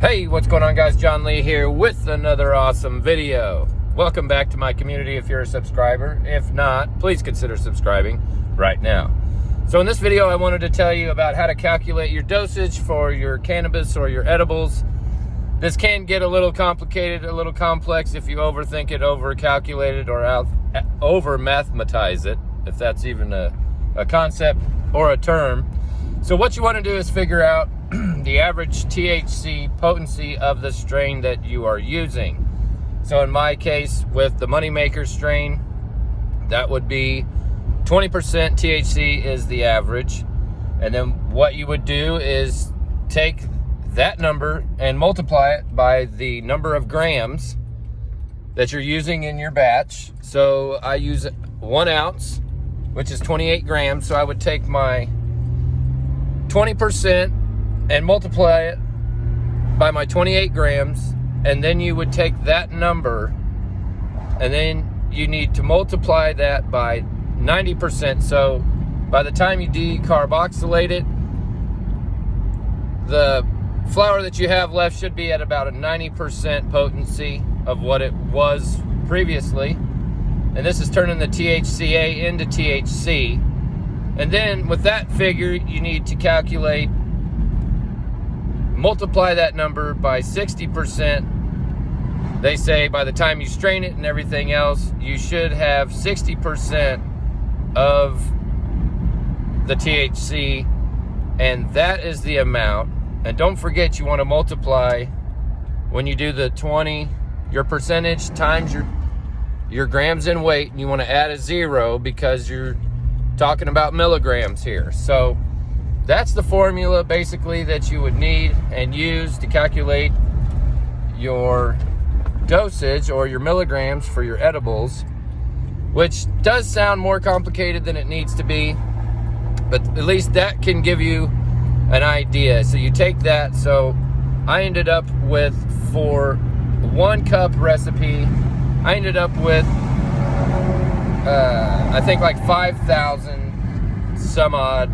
Hey, what's going on, guys? John Lee here with another awesome video. Welcome back to my community if you're a subscriber. If not, please consider subscribing right now. So in this video, I wanted to tell you about how to calculate your dosage for your cannabis or your edibles. This can get a little complicated, a little complex if you overthink it, over-calculate it, or over-mathematize it, if that's even a concept or a term. So what you want to do is figure out the average THC potency of the strain that you are using. So in my case, with the Moneymaker strain, that would be 20% THC is the average. And then what you would do is take that number and multiply it by the number of grams that you're using in your batch. So I use 1 ounce, which is 28 grams. So I would take my 20% and multiply it by my 28 grams, and then you would take that number and then you need to multiply that by 90%. So by the time you decarboxylate it, the flower that you have left should be at about a 90% potency of what it was previously. And this is turning the THCA into THC. And then with that figure, you need to calculate, multiply that number by 60%. They say by the time you strain it and everything else, you should have 60% of the THC, and that is the amount. And don't forget, you want to multiply, when you do the 20, your percentage times your grams in weight, and you want to add a 0 because you're talking about milligrams here. So that's the formula basically that you would need and use to calculate your dosage or your milligrams for your edibles, which does sound more complicated than it needs to be, but at least that can give you an idea. So you take that. So I ended up with, for 1 cup recipe, I ended up with I think like 5,000 some odd,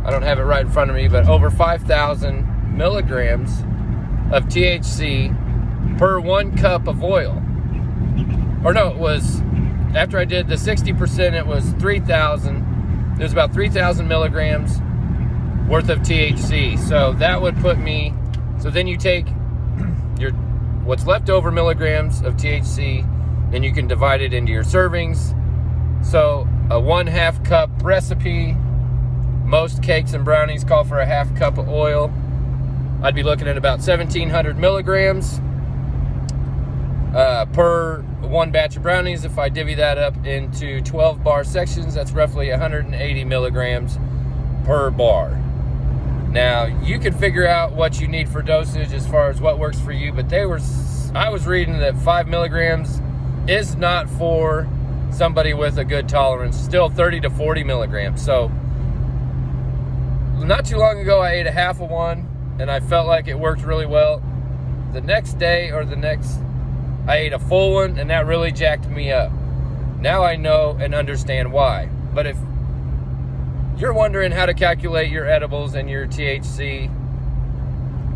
I don't have it right in front of me, but over 5,000 milligrams of THC per 1 cup of oil. Or no, it was, after I did the 60%, it was 3,000. There's about 3,000 milligrams worth of THC. So that would put me, so then you take your, what's left over milligrams of THC, then you can divide it into your servings. So a 1/2 cup recipe, most cakes and brownies call for a 1/2 cup of oil. I'd be looking at about 1,700 milligrams per 1 batch of brownies. If I divvy that up into 12 bar sections, that's roughly 180 milligrams per bar. Now, you can figure out what you need for dosage as far as what works for you, but I was reading that 5 milligrams is not for somebody with a good tolerance, still 30 to 40 milligrams. So not too long ago, I ate a 1/2 of one and I felt like it worked really well. The next day or I ate a full one and that really jacked me up. Now I know and understand why. But if you're wondering how to calculate your edibles and your THC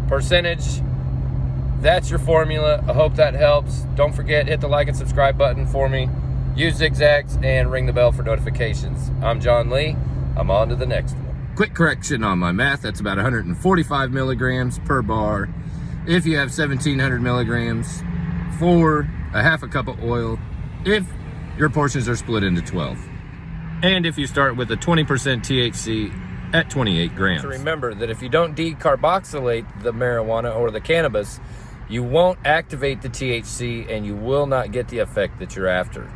percentage, that's your formula. I hope that helps. Don't forget, hit the like and subscribe button for me. Use zigzags and ring the bell for notifications. I'm John Lee. I'm on to the next one. Quick correction on my math. That's about 145 milligrams per bar. If you have 1,700 milligrams for a 1/2 cup of oil, if your portions are split into 12. And if you start with a 20% THC at 28 grams. So remember that if you don't decarboxylate the marijuana or the cannabis, you won't activate the THC and you will not get the effect that you're after.